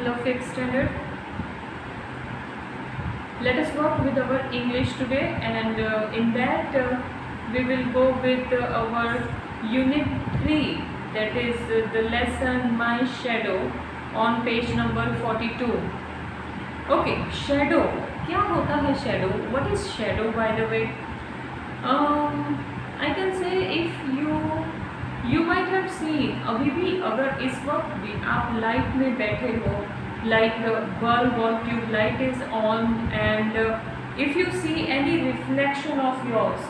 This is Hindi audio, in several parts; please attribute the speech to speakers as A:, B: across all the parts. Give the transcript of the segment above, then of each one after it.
A: the 5th standard. Let us work with our English today, and in that we will go with our unit 3, that is the lesson My Shadow, on page number 42. Okay, shadow. क्या होता है shadow? What is shadow, by the way? I can say if you might have seen, अभी भी अगर इस वक्त भी आप लाइट में बैठे हो, like bulb or tube light is on, and if you see any reflection of yours,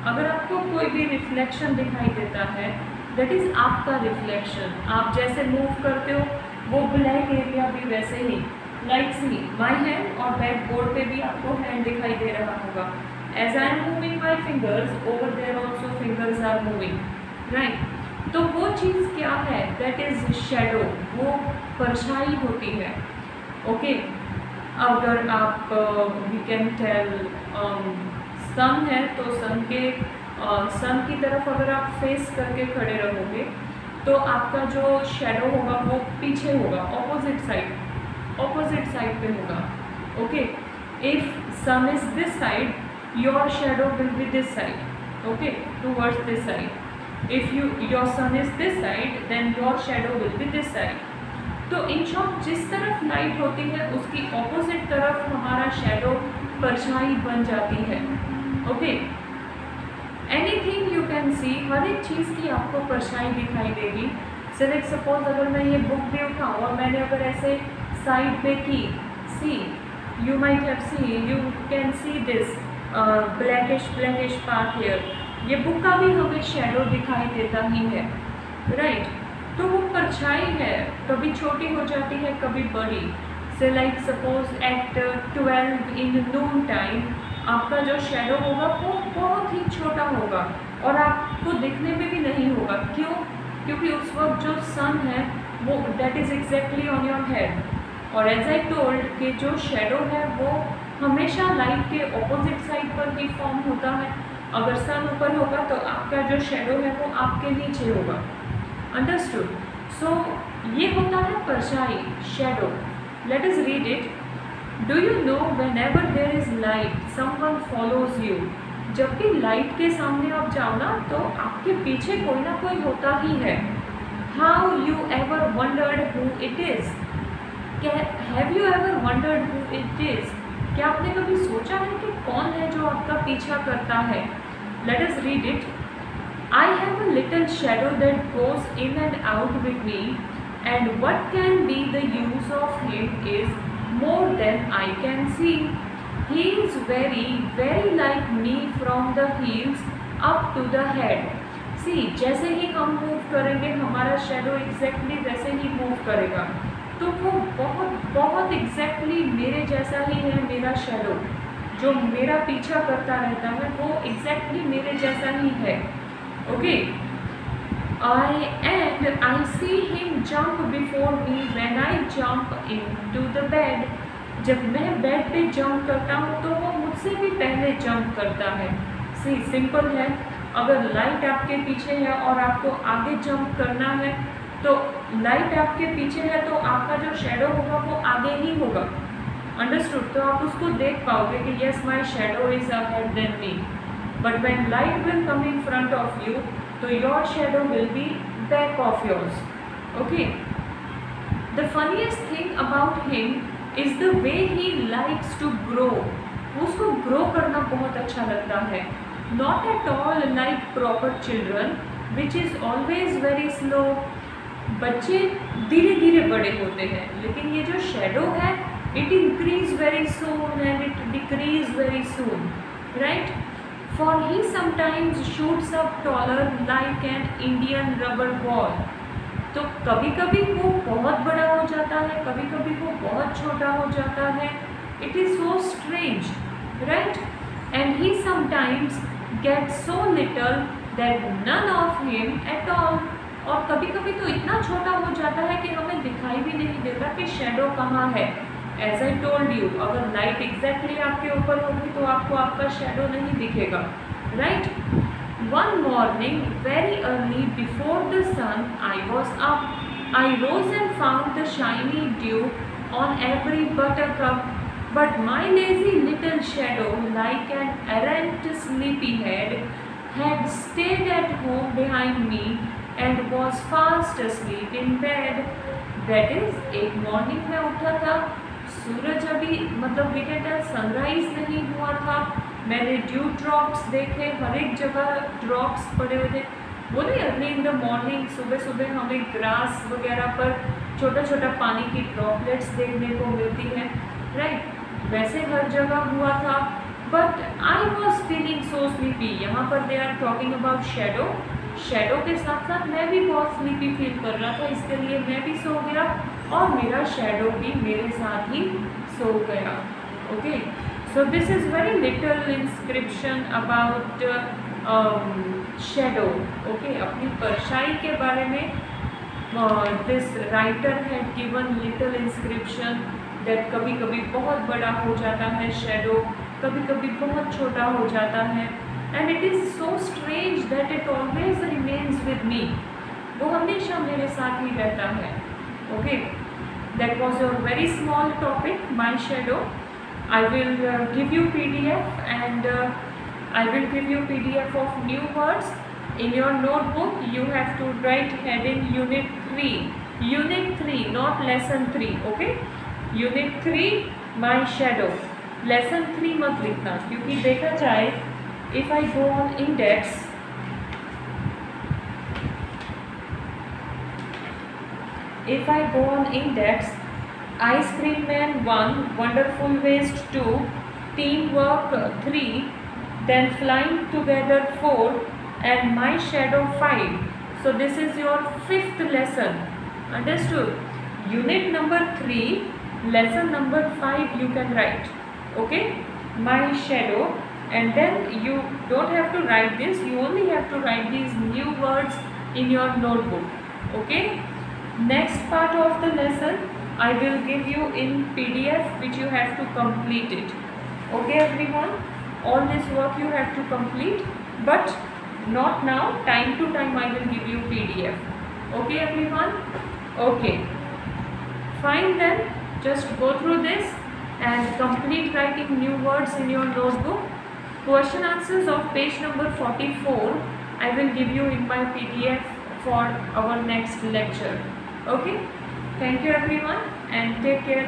A: अगर आपको कोई भी रिफ्लेक्शन दिखाई देता है, that is आपका रिफ्लेक्शन. आप जैसे मूव करते हो वो ब्लैक एरिया भी वैसे ही, like see my hand, और बैक बोर्ड पे भी आपको हैंड दिखाई दे रहा होगा. As I am moving my fingers, over there also fingers are moving, right? तो वो चीज़ क्या है? That is shadow. वो परछाई होती है. ओके, अगर आप we can tell सन है तो सन की तरफ अगर आप फेस करके खड़े रहोगे तो आपका जो शेडो होगा वो पीछे होगा, ऑपोजिट साइड पे होगा. Okay, if sun is this side, your shadow will be this side, okay, towards this side. If your sun is this side, then your shadow will be this side. तो इन शॉर्ट जिस तरफ लाइट होती है उसकी ऑपोजिट तरफ हमारा शेडो परछाई बन जाती है. Okay, anything you can see, हर एक चीज़ की आपको परछाई दिखाई देगी. सेलेक्ट सपोज अगर मैं ये बुक भी उठाऊँ और मैंने अगर ऐसे साइड पे की, see you might have see, you can see this blackish part here. ये बुक का भी हमें शेडो दिखाई देता ही है, राइट? तो वो परछाई है, कभी छोटी हो जाती है कभी बड़ी. से लाइक सपोज एट 12 इन नून टाइम आपका जो शेडो होगा वो बहुत ही छोटा होगा और आपको दिखने में भी नहीं होगा. क्यों? क्योंकि उस वक्त जो सन है वो that is exactly on your head. और एज आई टोल्ड कि जो शेडो है वो हमेशा लाइट के ऑपोजिट साइड पर ही फॉर्म होता है. अगर सन ऊपर होगा तो आपका जो शेडो है वो आपके नीचे होगा. अंडरस्टूड? सो ये होता है परछाई, shadow. Let us read it. Do you know whenever there is light someone follows you. जब भी लाइट के सामने आप जाओ ना तो आपके पीछे कोई ना कोई होता ही है. How you ever wondered who it is. Have you ever wondered who it is. क्या आपने कभी सोचा है कि कौन है जो आपका पीछा करता है? Let us read it. I have a little shadow that goes in and out with me, and what can be the use of him is more than I can see. He is very very like me from the heels up to the head. See, जैसे ही हम मूव करेंगे हमारा शेडो एग्जैक्टली वैसे ही मूव करेगा. तो वो बहुत एग्जैक्टली मेरे जैसा ही है. मेरा शेडो जो मेरा पीछा करता रहता है वो एग्जैक्टली मेरे जैसा ही है. Okay, I see him jump before me when I jump into the bed. जब मैं बेड पे जंप करता हूँ तो वो मुझसे भी पहले जंप करता है. सी, सिंपल है. अगर लाइट आपके पीछे है और आपको आगे जंप करना है तो लाइट आपके पीछे है तो आपका जो शेडो होगा वो आगे ही होगा. अंडरस्टूड? तो आप उसको देख पाओगे कि yes my shadow is ahead than me. But when light will come in front of you तो your shadow will be back of yours. Okay, the funniest thing about him is the way he likes to grow. उसको ग्रो करना बहुत अच्छा लगता है. Not at all like proper children which is always very slow. बच्चे धीरे धीरे बड़े होते हैं, लेकिन ये जो शेडो है it increase very soon and it decrease very soon, right? For he sometimes shoots up taller like an Indian rubber ball. तो कभी कभी वो बहुत बड़ा हो जाता है, कभी कभी वो बहुत छोटा हो जाता है. It is so strange, right? And he sometimes get so little that none of him at all. और कभी कभी तो इतना छोटा हो जाता है कि हमें दिखाई भी नहीं देता कि शेडो कहाँ है. एज आई टोल्ड यू, अगर लाइट एग्जैक्टली आपके ऊपर होगी तो आपको आपका शेडो नहीं दिखेगा, right? One morning very early before the sun I was up. I rose and found the shiny dew on every buttercup, but my lazy little shadow, like an errant sleepyhead, had stayed at home behind me and was fast asleep in bed. That is, एक मॉर्निंग में उठा था, सूरज अभी मतलब वी कैन टेल सनराइज नहीं हुआ था, मैंने ड्यू ड्रॉप्स देखे, हर एक जगह ड्रॉप्स पड़े हुए थे। वो नहीं अर्ली इन द मॉर्निंग सुबह सुबह हमें ग्रास वगैरह पर छोटा छोटा पानी की ड्रॉपलेट्स देखने को मिलती है, राइट? वैसे हर जगह हुआ था। But I was feeling so sleepy. यहाँ पर they are talking about shadow. Shadow के साथ साथ मैं भी बहुत स्लीपी फील कर रहा था, इसके लिए मैं भी सो गया और मेरा शेडो भी मेरे साथ ही सो गया। Okay, so this is very little inscription about shadow. Okay, अपनी परछाई के बारे में this writer had given little inscription that कभी कभी बहुत बड़ा हो जाता है शेडो, कभी कभी बहुत छोटा हो जाता है, and it is so strange that it always remains with me. वो हमेशा मेरे साथ ही रहता है। Okay, that was your very small topic, my shadow. I will give you PDF and I will give you PDF of new words. In your notebook you have to write heading Unit 3. Unit 3, not Lesson 3. Okay? Unit 3, my shadow. Lesson 3 मत लिखना, क्योंकि देखा जाए if I go on index, if I go on index, Ice Cream Man 1, Wonderful Waste 2, Teamwork 3, then Flying Together 4, and My Shadow 5. So this is your 5th lesson. Understood? Unit number 3, lesson number 5 you can write. Okay? My Shadow. And then you don't have to write this. You only have to write these new words in your notebook. Okay? Next part of the lesson I will give you in PDF, which you have to complete it. Okay everyone, all this work you have to complete, but not now, time to time I will give you PDF. Okay everyone? Okay, fine then, just go through this and complete writing new words in your notebook. Question answers of page number 44 I will give you in my PDF for our next lecture. Okay, thank you everyone and take care.